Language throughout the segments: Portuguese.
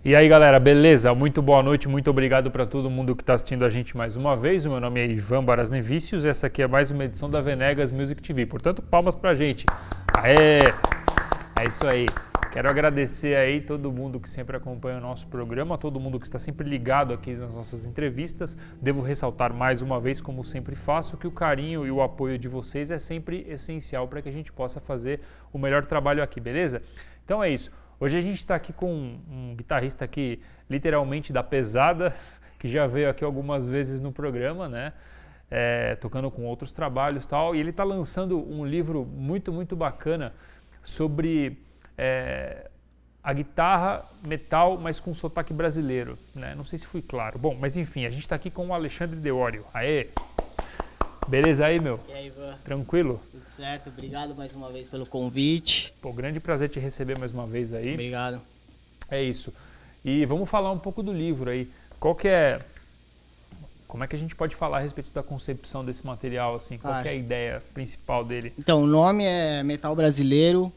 E aí galera, beleza? Muito boa noite, muito obrigado para todo mundo que está assistindo a gente mais uma vez. O meu nome é Ivan Barasnevicius e essa aqui é mais uma edição da Venegas Music TV. Portanto, palmas pra gente. Aê! É isso aí. Quero agradecer aí todo mundo que sempre acompanha o nosso programa, todo mundo que está sempre ligado aqui nas nossas entrevistas. Devo ressaltar mais uma vez, como sempre faço, que o carinho e o apoio de vocês é sempre essencial para que a gente possa fazer o melhor trabalho aqui, beleza? Então é isso. Hoje a gente está aqui com um guitarrista aqui, literalmente da pesada, que já veio aqui algumas vezes no programa, né? Tocando com outros trabalhos e tal. E ele está lançando um livro muito bacana sobre a guitarra metal, mas com sotaque brasileiro, né? Não sei se fui claro. Bom, mas enfim, a gente está aqui com o Alexandre Deório. Aê! Beleza aí, meu? E aí, Ivan? Tranquilo? Tudo certo, obrigado mais uma vez pelo convite. Pô, grande prazer te receber mais uma vez aí. Obrigado. É isso. E vamos falar um pouco do livro aí. Como é que a gente pode falar a respeito da concepção desse material, assim? Qual que é a ideia principal dele? Então, o nome é Metal Brasileiro,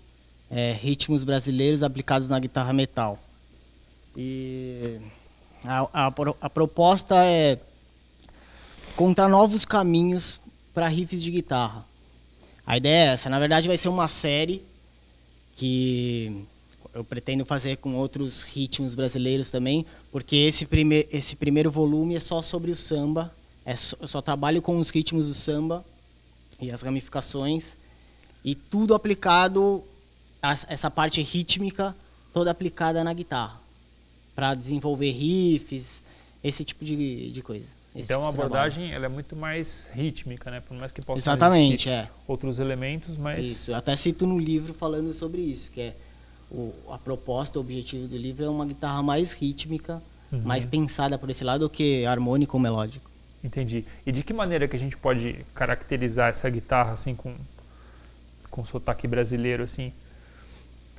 ritmos brasileiros aplicados na guitarra metal. E a proposta é encontrar novos caminhos para riffs de guitarra. A ideia é essa. Na verdade, vai ser uma série que eu pretendo fazer com outros ritmos brasileiros também, porque esse primeiro volume é só sobre o samba. Eu só trabalho com os ritmos do samba e as ramificações, e tudo aplicado, essa parte rítmica, toda aplicada na guitarra, para desenvolver riffs, esse tipo de coisa. Então a abordagem ela é muito mais rítmica, né? Por mais que possa Exatamente, existir outros elementos, mas... Isso, eu até cito no livro falando sobre isso, que é a proposta, o objetivo do livro é uma guitarra mais rítmica, mais pensada por esse lado do que harmônico ou melódico. Entendi. E de que maneira que a gente pode caracterizar essa guitarra assim com sotaque brasileiro assim?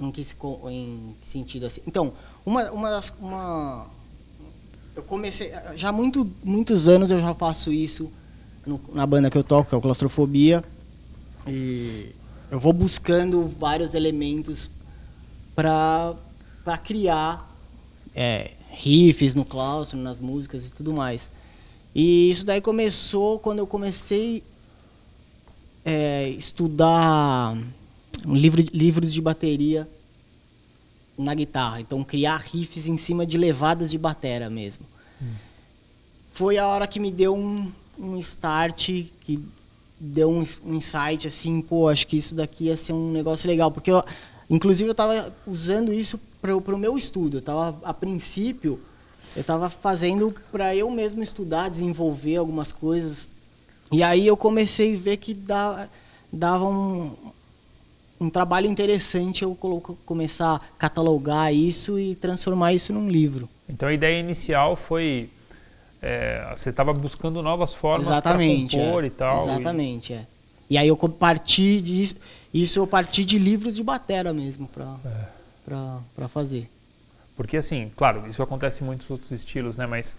Em que sentido assim? Então, eu comecei, já há muitos anos eu já faço isso na banda que eu toco, que é o Claustrofobia, e eu vou buscando vários elementos para criar riffs no claustro, nas músicas e tudo mais. E isso daí começou quando eu comecei a estudar livros de bateria na guitarra, então criar riffs em cima de levadas de batera mesmo. Foi a hora que me deu um start, que deu um insight assim, pô, acho que isso daqui ia ser um negócio legal, porque inclusive eu estava usando isso para o meu estudo. A princípio eu estava fazendo para eu mesmo estudar, desenvolver algumas coisas, e aí eu comecei a ver que dava um trabalho interessante eu começar a catalogar isso e transformar isso num livro. Então a ideia inicial foi... você estava buscando novas formas para compor e tal. Exatamente, E aí eu parti disso, eu parti de livros de batera mesmo para fazer. Porque assim, claro, isso acontece em muitos outros estilos, né? Mas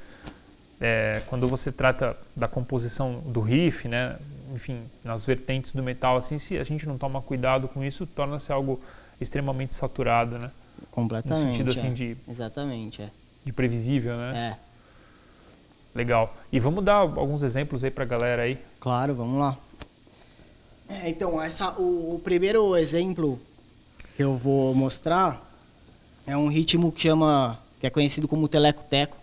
quando você trata da composição do riff, né? Enfim, nas vertentes do metal, assim, se a gente não toma cuidado com isso, torna-se algo extremamente saturado, né? Completamente. No sentido assim exatamente, de previsível, né? Legal. E vamos dar alguns exemplos aí pra galera aí? Claro, vamos lá. Então, o primeiro exemplo que eu vou mostrar é um ritmo que é conhecido como teleco-teco.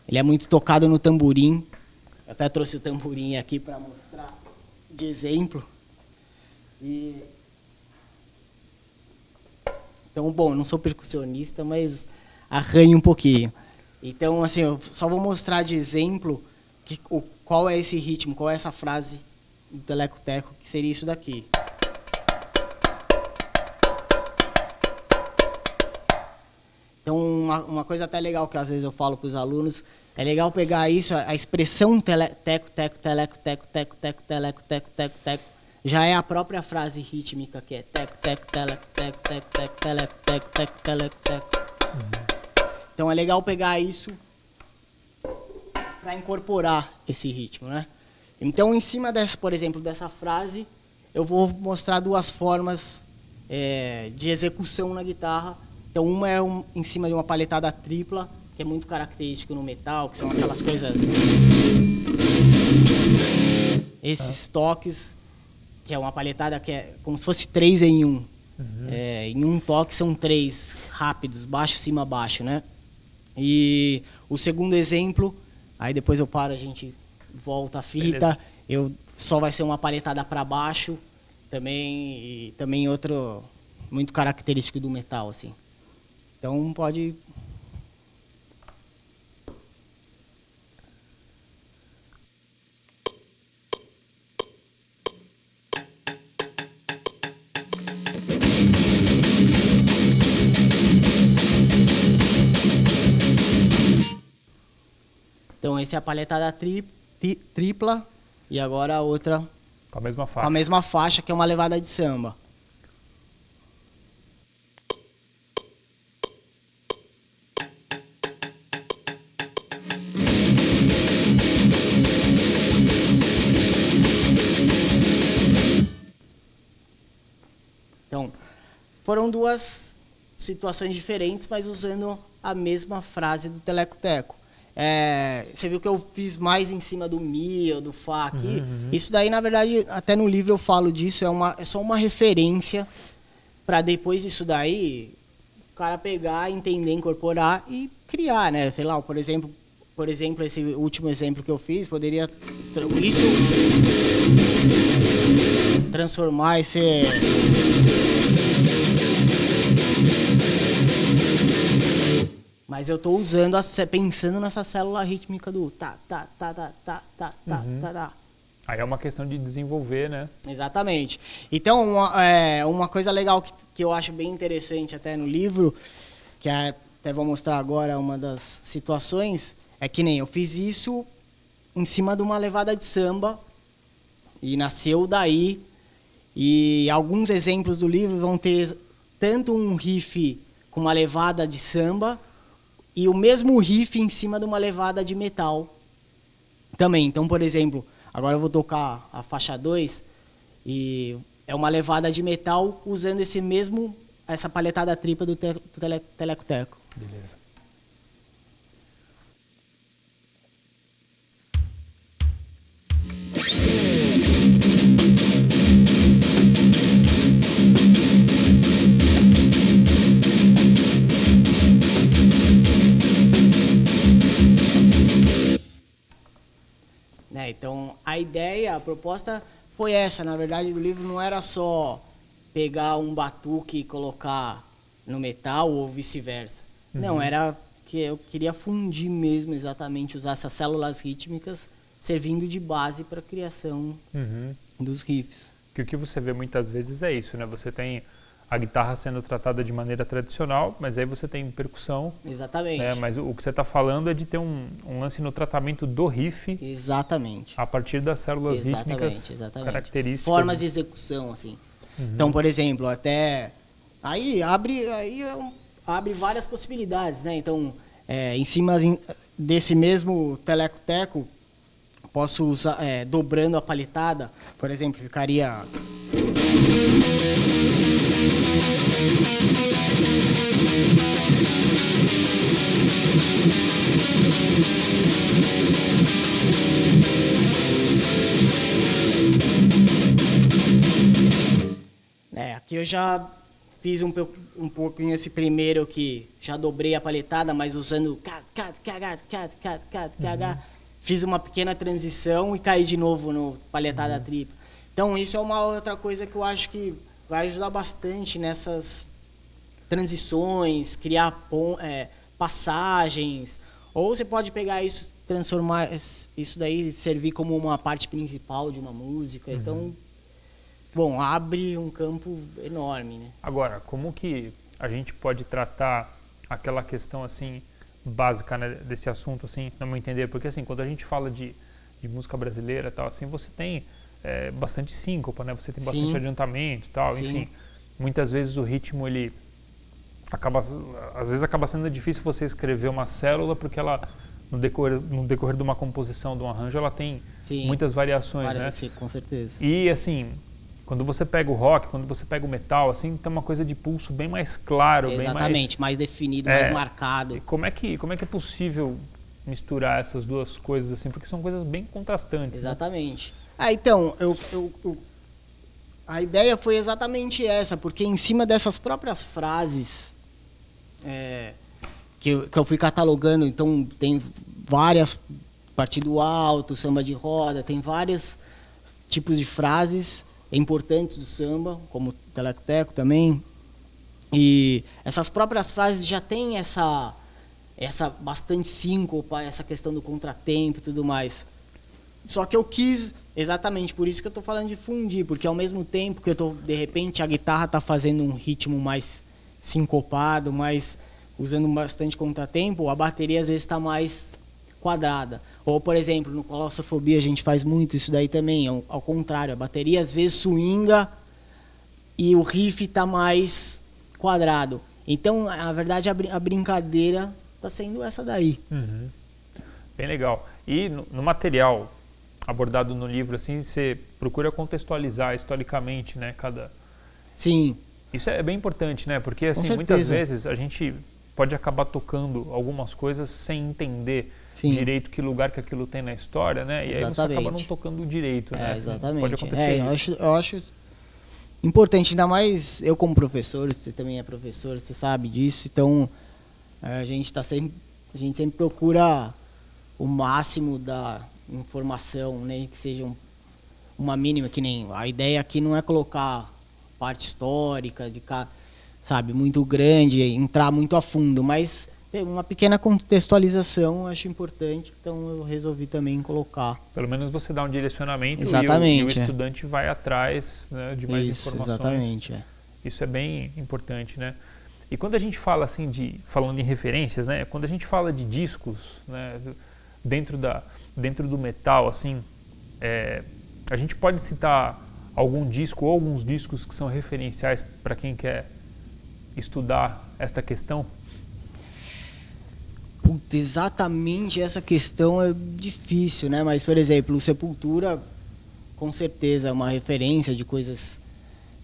Ele é muito tocado no tamborim. Eu até trouxe o tamborim aqui para mostrar de exemplo. Então, bom, eu não sou percussionista, mas arranho um pouquinho. Então, assim, eu só vou mostrar de exemplo qual é esse ritmo, qual é essa frase do teleco-teco, que seria isso daqui. Então, uma coisa até legal que às vezes eu falo para os alunos, é legal pegar isso, a expressão teco, teco, teleco, teco, teco, teco, teleco, teco, teco, teco, já é a própria frase rítmica, que é teco, teco, teleco, teco, teco, teco, teleco, teco, teco, teleco, teco. Então é legal pegar isso para incorporar esse ritmo, né? Então, em cima por exemplo, dessa frase, eu vou mostrar duas formas de execução na guitarra Então uma é em cima de uma paletada tripla, que é muito característico no metal, que são aquelas coisas... Esses toques, que é uma paletada que é como se fosse 3 em 1. Em um toque são 3 rápidos, baixo, cima, baixo, né? E o segundo exemplo, aí depois eu paro, a gente volta a fita, só vai ser uma paletada para baixo, também outro muito característico do metal, assim. Então pode... Então, essa é a paletada tripla e agora a outra Com a mesma com faixa. a mesma faixa, que é uma levada de samba. Então, foram 2 situações diferentes, mas usando a mesma frase do Teleco-Teco. Você viu que eu fiz mais em cima do Mi ou do Fá aqui. Isso daí, na verdade, até no livro eu falo disso, é só uma referência para depois disso daí o cara pegar, entender, incorporar e criar, né? Sei lá, por exemplo, esse último exemplo que eu fiz, poderia isso transformar esse... Mas eu tô usando, pensando nessa célula rítmica do tá. Aí é uma questão de desenvolver, né? Exatamente. Então, uma coisa legal que eu acho bem interessante até no livro, que até vou mostrar agora uma das situações, é que nem eu fiz isso em cima de uma levada de samba e nasceu daí. E alguns exemplos do livro vão ter tanto um riff com uma levada de samba e o mesmo riff em cima de uma levada de metal também. Então, por exemplo, agora eu vou tocar a faixa 2 e é uma levada de metal usando essa paletada tripla do Teleco-Teco. Beleza. Então, a proposta foi essa. Na verdade, do livro não era só pegar um batuque e colocar no metal ou vice-versa. Não, era que eu queria fundir mesmo, exatamente, usar essas células rítmicas servindo de base para a criação dos riffs. Que o que você vê muitas vezes é isso, né? Você tem a guitarra sendo tratada de maneira tradicional, mas aí você tem percussão. Exatamente. Né? Mas o que você está falando é de ter um lance no tratamento do riff. Exatamente. A partir das células rítmicas características. Formas de execução, assim. Então, por exemplo, aí abre várias possibilidades, né? Então, em cima desse mesmo Teleco-Teco, posso usar, dobrando a paletada, por exemplo, ficaria... Aqui eu já fiz um pouquinho esse primeiro que já dobrei a paletada, mas usando fiz uma pequena transição e caí de novo no paletada tripla. Então isso é uma outra coisa que eu acho que vai ajudar bastante nessas transições, criar passagens, ou você pode pegar isso, transformar isso daí, servir como uma parte principal de uma música. Então, bom, abre um campo enorme, né? Agora, como que a gente pode tratar aquela questão assim básica, né, desse assunto, assim, no meu entender? Porque assim, quando a gente fala de música brasileira, tal, assim, você tem bastante síncopa, né? Você tem bastante adiantamento, tal, enfim. Muitas vezes o ritmo ele às vezes acaba sendo difícil você escrever uma célula porque ela no decorrer de uma composição, de um arranjo, ela tem muitas variações, né? Sim, com certeza. E assim, Quando você pega o rock, quando você pega o metal, assim, tem uma coisa de pulso bem mais claro, Exatamente, mais definido, mais marcado. E como é que é possível misturar essas duas coisas, assim, porque são coisas bem contrastantes. Exatamente. Né? Então, a ideia foi exatamente essa, porque em cima dessas próprias frases que eu fui catalogando, então tem várias, partido alto, samba de roda, tem vários tipos de frases importantes do samba, como teleco-teco também, e essas próprias frases já tem essa bastante síncopa, essa questão do contratempo e tudo mais. Só que eu quis, exatamente por isso que eu tô falando de fundir, porque ao mesmo tempo que de repente a guitarra tá fazendo um ritmo mais sincopado, mais usando bastante contratempo, a bateria às vezes tá mais quadrada. Ou, por exemplo, no Claustrofobia a gente faz muito isso daí também, ao contrário, a bateria às vezes swinga e o riff tá mais quadrado. Então, na verdade, a brincadeira tá sendo essa daí. Uhum. Bem legal. E no material abordado no livro, assim, você procura contextualizar historicamente, né, Sim. Isso é bem importante, né, porque assim, muitas vezes a gente pode acabar tocando algumas coisas sem entender direito que lugar que aquilo tem na história, né, e aí você acaba não tocando direito, né, exatamente. Pode acontecer. Eu acho importante, ainda mais eu como professor, você também é professor, você sabe disso, então a gente sempre procura o máximo da informação, né, que seja uma mínima, que nem a ideia aqui não é colocar parte histórica sabe, muito grande, entrar muito a fundo, mas uma pequena contextualização eu acho importante, então eu resolvi também colocar. Pelo menos você dá um direcionamento. Exatamente, e o estudante vai atrás, né, de mais informações. Exatamente. Isso é bem importante, né? E quando a gente fala assim falando em referências, né, quando a gente fala de discos, né, dentro do metal, assim, a gente pode citar algum disco ou alguns discos que são referenciais para quem quer estudar esta questão? Exatamente essa questão é difícil, né? Mas, por exemplo, o Sepultura, com certeza, é uma referência de coisas,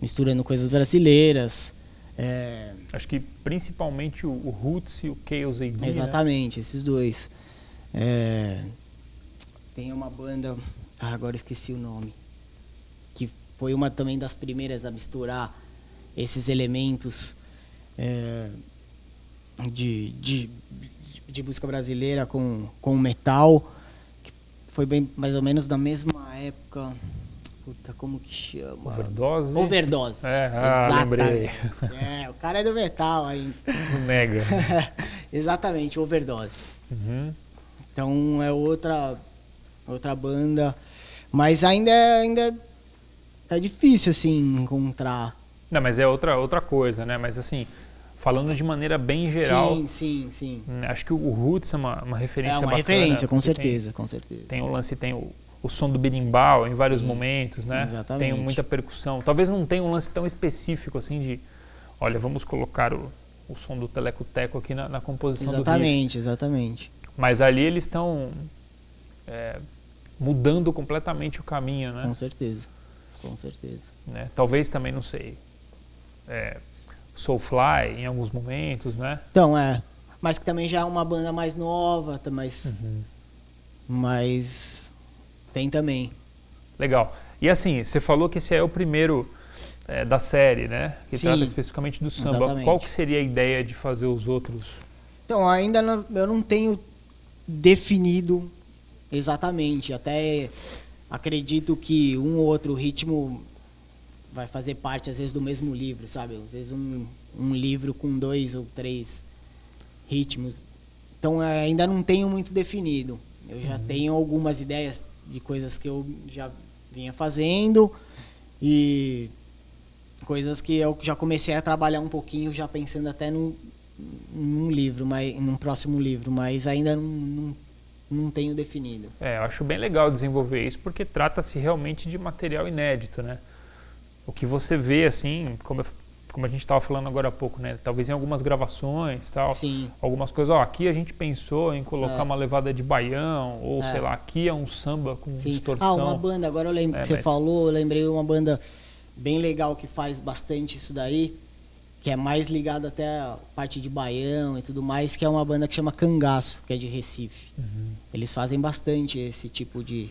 misturando coisas brasileiras. Acho que principalmente o Roots e o Chaos AD, exatamente, né? Esses dois. Tem uma banda, agora esqueci o nome, que foi uma também das primeiras a misturar esses elementos de música brasileira com metal, que foi bem mais ou menos da mesma época. Puta, como que chama? Overdose? Overdose. Lembrei. O cara é do metal aí. Não nega. Exatamente, Overdose. Uhum. Então é outra banda, mas ainda é difícil assim encontrar. Não, mas é outra coisa, né? Mas assim, falando de maneira bem geral. Sim. Acho que o Roots é uma referência bacana. É uma referência, com certeza. Tem o lance, tem o som do berimbau em vários momentos, né? Exatamente. Tem muita percussão. Talvez não tenha um lance tão específico assim de, olha, vamos colocar o som do teleco-teco aqui na composição do riff. Exatamente. Mas ali eles estão mudando completamente o caminho, né? Com certeza. Né? Talvez também, não sei, Soulfly em alguns momentos, né? Então, mas que também já é uma banda mais nova, mas tem também. Legal. E assim, você falou que esse é o primeiro da série, né? Que trata especificamente do samba. Exatamente. Qual que seria a ideia de fazer os outros? Então, ainda eu não tenho definido exatamente. Até acredito que um ou outro ritmo vai fazer parte, às vezes, do mesmo livro, sabe? Às vezes um livro com 2 ou 3 ritmos. Então, ainda não tenho muito definido. Eu já tenho algumas ideias de coisas que eu já vinha fazendo e coisas que eu já comecei a trabalhar um pouquinho, já pensando até num livro, num próximo livro, mas ainda não tenho definido. Eu acho bem legal desenvolver isso, porque trata-se realmente de material inédito, né? O que você vê, assim, como a gente estava falando agora há pouco, né? Talvez em algumas gravações, tal. Sim. Algumas coisas, aqui a gente pensou em colocar uma levada de baião, ou sei lá, aqui é um samba com distorção. Uma banda, agora eu lembro que você falou, eu lembrei uma banda bem legal que faz bastante isso daí, que é mais ligado até a parte de baião e tudo mais, que é uma banda que chama Cangaço, que é de Recife. Eles fazem bastante esse tipo de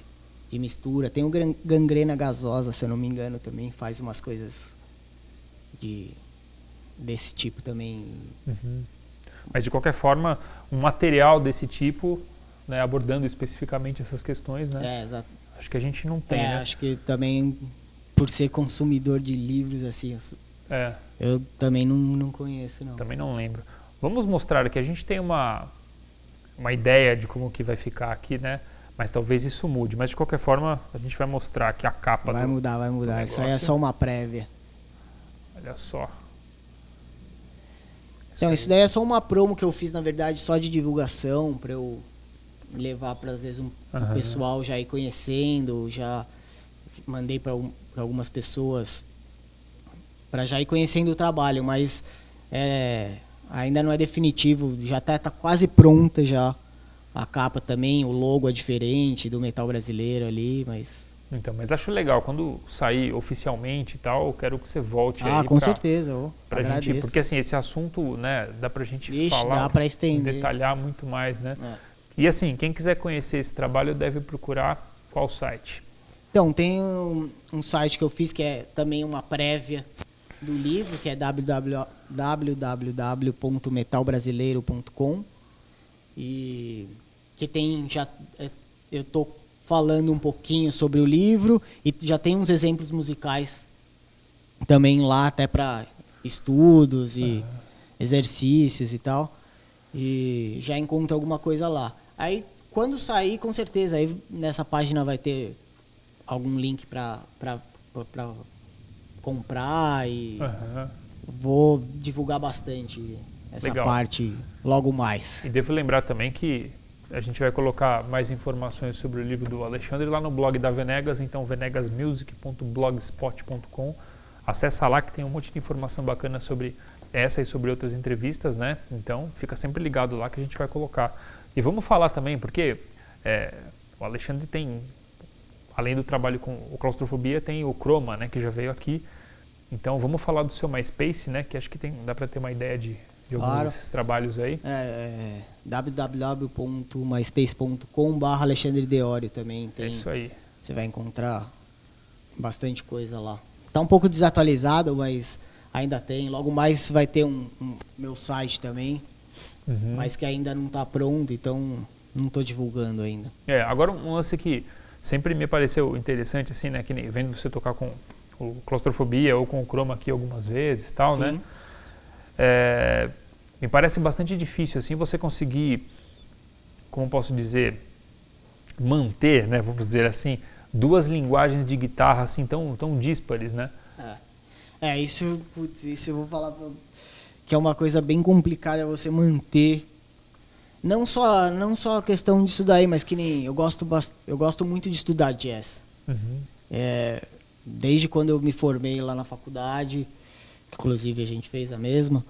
mistura. Tem o Gangrena Gasosa, se eu não me engano, também faz umas coisas desse tipo também. Mas, de qualquer forma, um material desse tipo, né, abordando especificamente essas questões, né? Exato. Acho que a gente não tem, né? Acho que também, por ser consumidor de livros, assim, eu também não conheço, não. Também não lembro. Vamos mostrar que a gente tem uma ideia de como que vai ficar aqui, né? Mas talvez isso mude. Mas, de qualquer forma, a gente vai mostrar aqui a capa vai mudar. Isso aí é só uma prévia. Olha só. Então, isso daí é só uma promo que eu fiz, na verdade, só de divulgação, para eu levar para, às vezes, o pessoal já ir conhecendo, já mandei para algumas pessoas para já ir conhecendo o trabalho, mas ainda não é definitivo, já tá quase pronta já a capa também, o logo é diferente do metal brasileiro ali, mas... Então, mas acho legal, quando sair oficialmente e tal, eu quero que você volte aí com certeza, pra gente, porque assim, esse assunto, né, dá pra gente falar, dá pra estender, detalhar muito mais, né? E assim, quem quiser conhecer esse trabalho deve procurar qual site? Então, tem um site que eu fiz que é também uma prévia do livro, que é www.metalbrasileiro.com, e que tem eu tô falando um pouquinho sobre o livro e já tem uns exemplos musicais também lá, até para estudos e exercícios e tal, e já encontra alguma coisa lá. Aí, quando sair, com certeza, aí nessa página vai ter algum link para comprar e vou divulgar bastante essa parte logo mais. E devo lembrar também que a gente vai colocar mais informações sobre o livro do Alexandre lá no blog da Venegas, então venegasmusic.blogspot.com. Acessa lá que tem um monte de informação bacana sobre essa e sobre outras entrevistas, né? Então fica sempre ligado lá que a gente vai colocar. E vamos falar também, porque o Alexandre tem, além do trabalho com o Claustrofobia, tem o Chroma, né, que já veio aqui. Então vamos falar do seu MySpace, né, que acho que dá para ter uma ideia de alguns desses trabalhos aí. www.myspace.com/Alexandre Deório também tem. É isso aí. Você vai encontrar bastante coisa lá. Tá um pouco desatualizado, mas ainda tem. Logo mais vai ter um meu site também, mas que ainda não está pronto, então não estou divulgando ainda. Agora um lance que sempre me pareceu interessante, assim, né, que nem vendo você tocar com o Claustrofobia ou com o Chroma aqui algumas vezes, tal, Sim. né? Me parece bastante difícil, assim, você conseguir, como posso dizer, manter, né, vamos dizer assim, duas linguagens de guitarra assim tão díspares, né? Isso eu vou falar que é uma coisa bem complicada você manter. Não só a questão disso daí, mas que nem eu gosto muito de estudar jazz. Desde quando eu me formei lá na faculdade, inclusive a gente fez a mesma.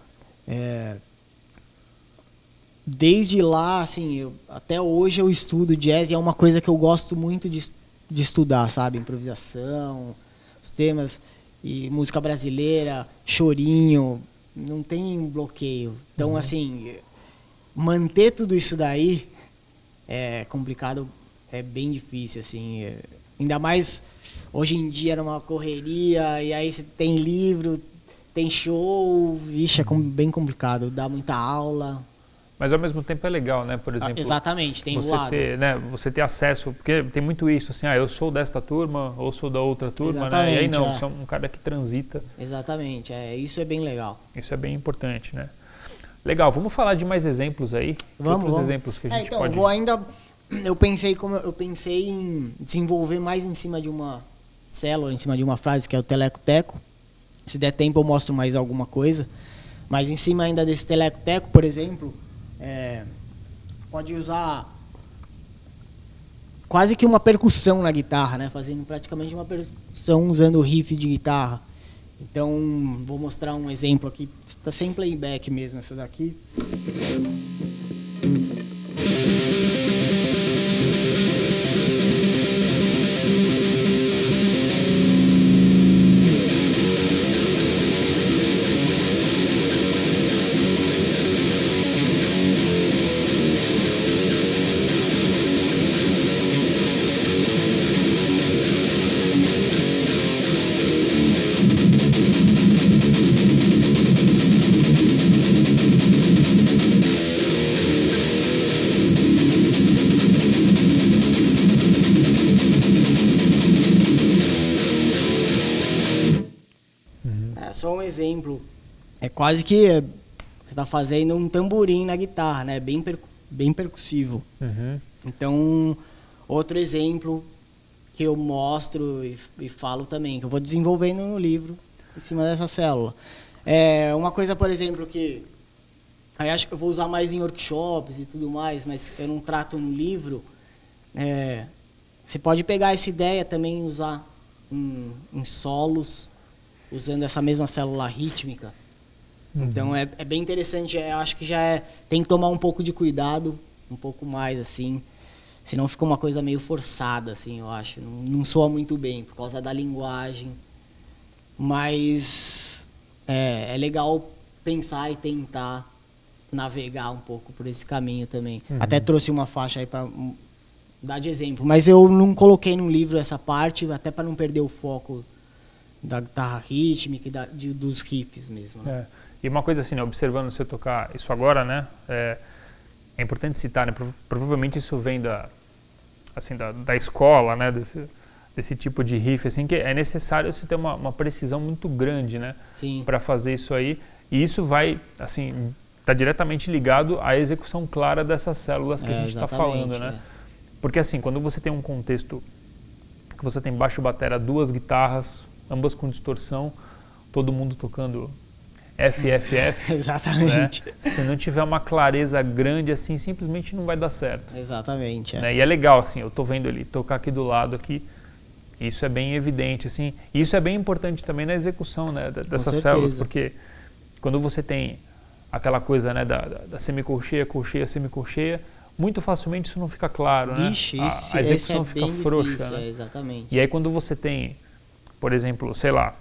Desde lá, assim, até hoje eu estudo jazz e é uma coisa que eu gosto muito de estudar, sabe? Improvisação, os temas e música brasileira, chorinho, não tem bloqueio. Então, assim, manter tudo isso daí é complicado, é bem difícil, assim. Ainda mais hoje em dia numa correria, e aí você tem livro, tem show, vixe, é bem complicado, dá muita aula. Mas ao mesmo tempo é legal, né? Por exemplo, exatamente, tem você um lado. Você ter acesso, porque tem muito isso, assim, eu sou desta turma ou sou da outra turma, exatamente, né? E aí não, você é um cara que transita. Exatamente, isso é bem legal. Isso é bem importante, né? Legal, vamos falar de mais exemplos aí. Vamos. Exemplos que a gente pode... Eu pensei em desenvolver mais em cima de uma célula, em cima de uma frase, que é o teleco-teco. Se der tempo eu mostro mais alguma coisa. Mas em cima ainda desse teleco-teco, por exemplo, pode usar quase que uma percussão na guitarra, né? Fazendo praticamente uma percussão usando o riff de guitarra. Então, vou mostrar um exemplo aqui. Está sem playback mesmo essa daqui. só um exemplo. É quase que você tá fazendo um tamborim na guitarra, né? Bem percussivo. Uhum. Então, outro exemplo que eu mostro e falo também, que eu vou desenvolvendo no livro, em cima dessa célula. Uma coisa, por exemplo, que aí acho que eu vou usar mais em workshops e tudo mais, mas eu não trato no livro. Você pode pegar essa ideia também e usar em solos, usando essa mesma célula rítmica. Então é bem interessante, eu acho que tem que tomar um pouco de cuidado, um pouco mais assim, senão fica uma coisa meio forçada, assim, eu acho. Não soa muito bem, por causa da linguagem. Mas é legal pensar e tentar navegar um pouco por esse caminho também. Até trouxe uma faixa aí para dar de exemplo, mas eu não coloquei no livro essa parte, até para não perder o foco da guitarra rítmica e dos riffs mesmo. Né? E uma coisa assim, né, observando você tocar isso agora, né, é importante citar, né, provavelmente isso vem da escola, né, desse tipo de riff, assim, que é necessário você ter uma precisão muito grande, né, para fazer isso aí, e isso vai, assim, tá diretamente ligado à execução clara dessas células que a gente está falando, né, porque assim, quando você tem um contexto que você tem baixo batera, 2 guitarras, ambas com distorção, todo mundo tocando FFF. Exatamente. Né? Se não tiver uma clareza grande assim, simplesmente não vai dar certo. Exatamente. Né? E é legal, assim, eu tô vendo ele tocar aqui do lado aqui, isso é bem evidente, assim. E isso é bem importante também na execução, né, dessas células, porque quando você tem aquela coisa, né, da semicolcheia, colcheia, semicolcheia, muito facilmente isso não fica claro, Vixe, né? A execução fica frouxa, difícil, né? Exatamente. E aí quando você tem, por exemplo, sei lá,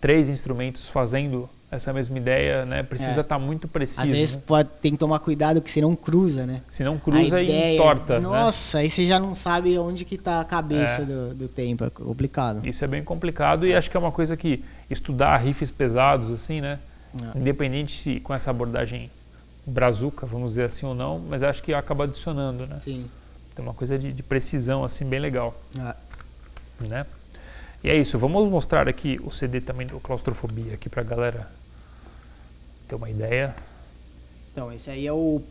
3 instrumentos fazendo essa mesma ideia, né? Precisa estar muito preciso. Às vezes tem que tomar cuidado que senão cruza, né? Se não cruza e entorta. Nossa, aí você já não sabe onde que tá a cabeça do tempo, é complicado. Isso é bem complicado e acho que é uma coisa que estudar riffs pesados, assim, né? Independente se com essa abordagem brazuca, vamos dizer assim ou não, mas acho que acaba adicionando, né? Sim. Tem uma coisa de precisão, assim, bem legal. Né? E é isso, vamos mostrar aqui o CD também do Claustrofobia aqui pra galera ter uma ideia. Então, esse aí é o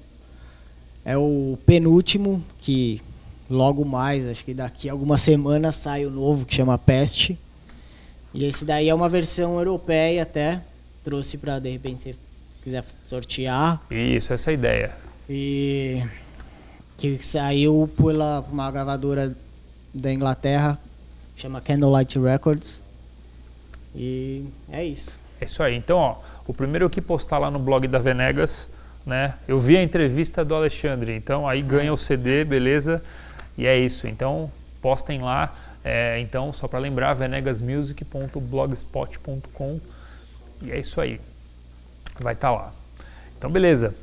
penúltimo, que logo mais, acho que daqui a algumas semanas sai o novo, que chama Peste. E esse daí é uma versão europeia até, trouxe pra, de repente, se quiser sortear. Isso, essa é a ideia. E que saiu por uma gravadora da Inglaterra, chama Candlelight Records. E é isso. É isso aí. Então, ó, o primeiro que postar lá no blog da Venegas, né? Eu vi a entrevista do Alexandre, então aí ganha o CD, beleza? E é isso. Então, postem lá. Então, só para lembrar, venegasmusic.blogspot.com. E é isso aí. Vai estar lá. Então, beleza.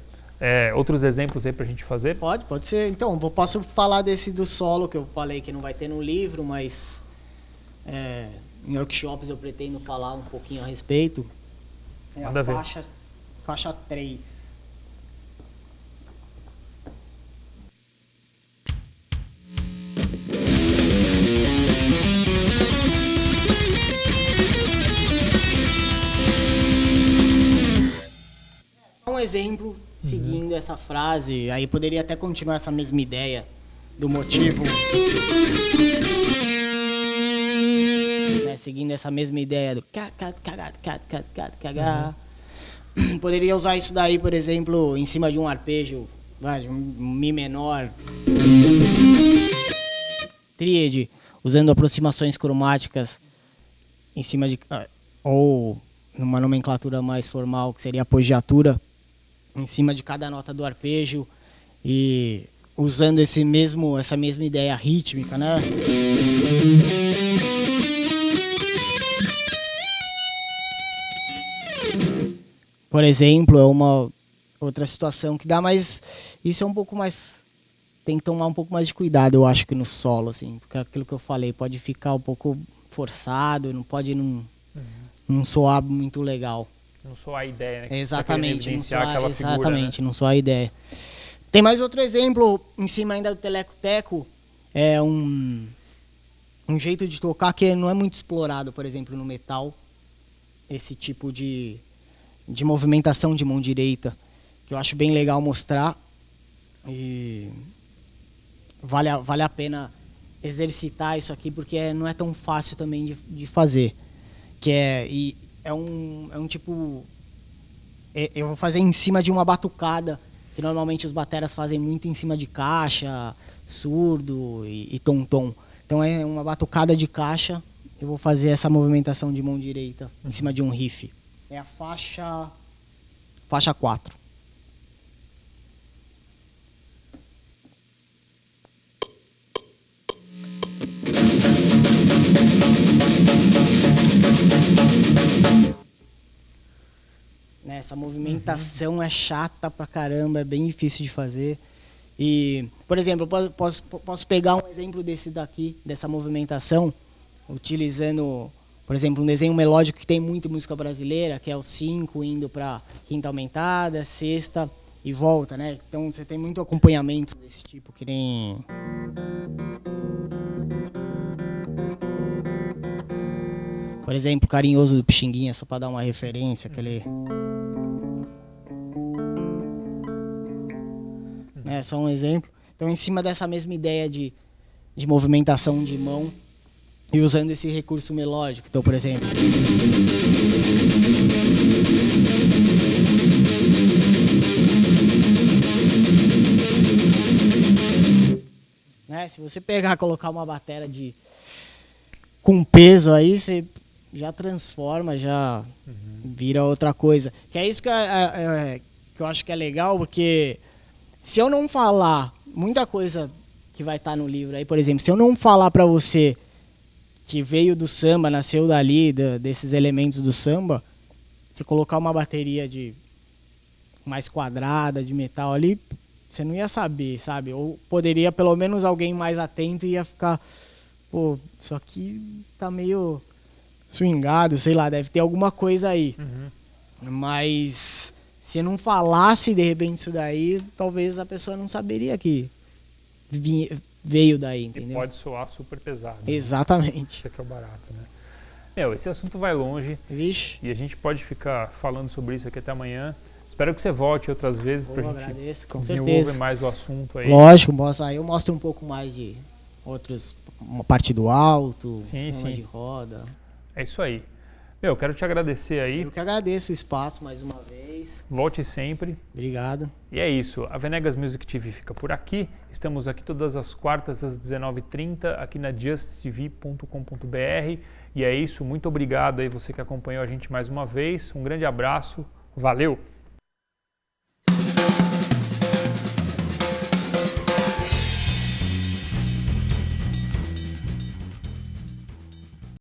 Outros exemplos aí pra gente fazer? Pode ser. Então, posso falar desse do solo, que eu falei que não vai ter no livro, mas em workshops eu pretendo falar um pouquinho a respeito. Manda a ver. Faixa 3. Um exemplo, seguindo essa frase, aí poderia até continuar essa mesma ideia do motivo, né, seguindo essa mesma ideia do poderia usar isso daí, por exemplo, em cima de um arpejo, de um Mi menor, tríade, usando aproximações cromáticas em cima de, ou numa nomenclatura mais formal, que seria apogiatura, em cima de cada nota do arpejo, e usando essa mesma ideia rítmica, né? Por exemplo, é uma outra situação que dá mais... Isso é um pouco mais... Tem que tomar um pouco mais de cuidado, eu acho, que no solo, assim, porque aquilo que eu falei pode ficar um pouco forçado, não pode não soar muito legal. Não sou a ideia, né? Exatamente, não sou a ideia. Tem mais outro exemplo, em cima ainda do teleco-teco, é um jeito de tocar que não é muito explorado, por exemplo, no metal, esse tipo de movimentação de mão direita, que eu acho bem legal mostrar. E vale a pena exercitar isso aqui, porque não é tão fácil também de fazer. É um tipo... Eu vou fazer em cima de uma batucada, que normalmente os bateras fazem muito em cima de caixa, surdo e tom-tom. Então é uma batucada de caixa, eu vou fazer essa movimentação de mão direita em cima de um riff. É a faixa 4. Essa movimentação é chata pra caramba, é bem difícil de fazer. E, por exemplo, eu posso pegar um exemplo dessa movimentação, utilizando, por exemplo, um desenho melódico que tem muita música brasileira, que é o 5 indo pra quinta aumentada, sexta e volta, né? Então você tem muito acompanhamento desse tipo, que nem... Por exemplo, Carinhoso do Pixinguinha, só pra dar uma referência, aquele... Só um exemplo. Então, em cima dessa mesma ideia de movimentação de mão e usando esse recurso melódico. Então, por exemplo... Se você pegar e colocar uma bateria com peso aí, você já transforma, já vira outra coisa. Que é isso que eu acho que é legal, porque... Se eu não falar muita coisa que vai estar no livro aí, por exemplo, se eu não falar pra você que veio do samba, nasceu dali, desses elementos do samba, se colocar uma bateria mais quadrada, de metal ali, você não ia saber, sabe? Ou poderia, pelo menos, alguém mais atento ia ficar, pô, isso aqui tá meio swingado, sei lá, deve ter alguma coisa aí. Mas... se eu não falasse, de repente, isso daí, talvez a pessoa não saberia que veio daí, entendeu? E pode soar super pesado. Exatamente. Isso aqui é o barato, né? Esse assunto vai longe. Vixe. E a gente pode ficar falando sobre isso aqui até amanhã. Espero que você volte outras vezes pra gente desenvolver mais o assunto aí. Lógico, aí eu mostro um pouco mais de uma parte do alto, de roda. É isso aí. Quero te agradecer aí. Eu que agradeço o espaço mais uma vez. Volte sempre. Obrigado. E é isso. A Venegas Music TV fica por aqui. Estamos aqui todas as quartas às 19h30 aqui na justtv.com.br. E é isso. Muito obrigado aí você que acompanhou a gente mais uma vez. Um grande abraço. Valeu!